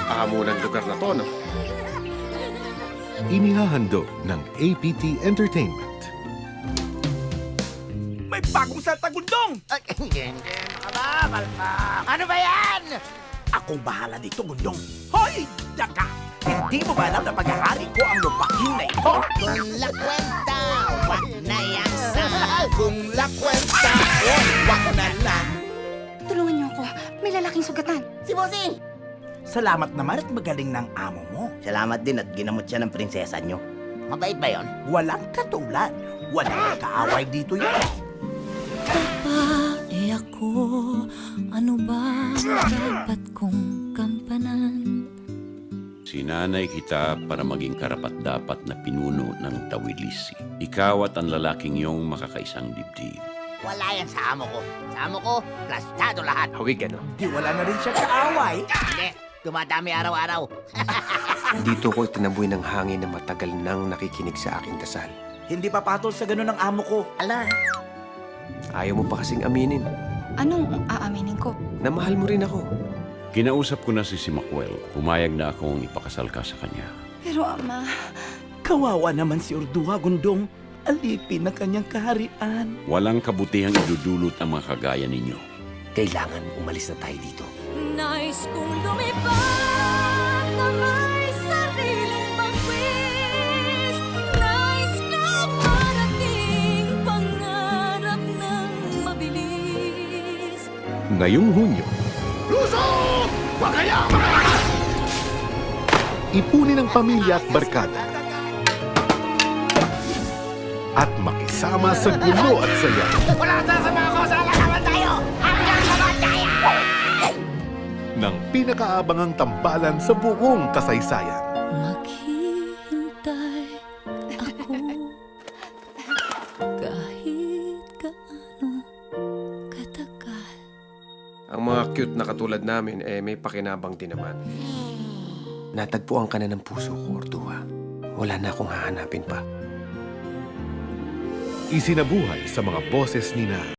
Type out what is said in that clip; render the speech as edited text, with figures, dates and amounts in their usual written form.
amo ng lugar na to, no? Inihahandog ng APT Entertainment. May bagong salta, Gundong! Ay, hindi ba, Balbak? Ano ba yan? Akong bahala dito, Gundong. Hoy, daka! Hindi mo ba alam na paghahari ko ang lupain na ito? Kung la kwenta, wag na yan sa... Kung la kwenta, wag na lang. Tulungan niyo ako. May lalaking sugatan. Si Bossing! Salamat naman at magaling ng amo mo. Salamat din at ginamot siya ng prinsesa niyo. Mabait ba yon? Walang katulad. Walang kaaway dito yun. Babae ako, ano ba dapat kong kampanan? Sinanay kita para maging karapat-dapat na pinuno ng Tawilisi. Ikaw at ang lalaking iyong makakaisang dibdib. Wala yan sa amo ko. Sa amo ko, plastado lahat. Hawig, ano? Di wala na rin siya kaaway. Hindi, dumadami araw-araw. Dito ko itinaboy ng hangin na matagal nang nakikinig sa aking dasal. Hindi papatol sa ganun ang amo ko. Ala, Ayaw mo pa kasing aminin Anong aaminin ko? na mahal mo rin ako. Kinausap ko na si Macuel. Pumayag na akong ipakasal ka sa kanya. Pero Ama, Kawawa naman si Ordua, Gundong. Alipin ng kanyang kaharian. Walang kabutihang idudulot ang mga kagaya ninyo. Kailangan umalis na tayo dito. Nais kong lumipat na may sariling pagwis. Nais kong marating pangarap ng mabilis. Ngayong Hunyo, ipunin ang pamilya at barkada at makisama sa gulo at saya wala sa mga ko sa lalaman tayo! Hanggang sa tayo! ng pinakaabangang tambalan sa buong kasaysayan. Maghihintay ako kahit gaano katagal. Ang mga cute na katulad namin, may pakinabang din naman. Natagpuan ka na ng puso ko, Ordua. Wala na akong hahanapin pa. Isinabuhay sa mga boses ni na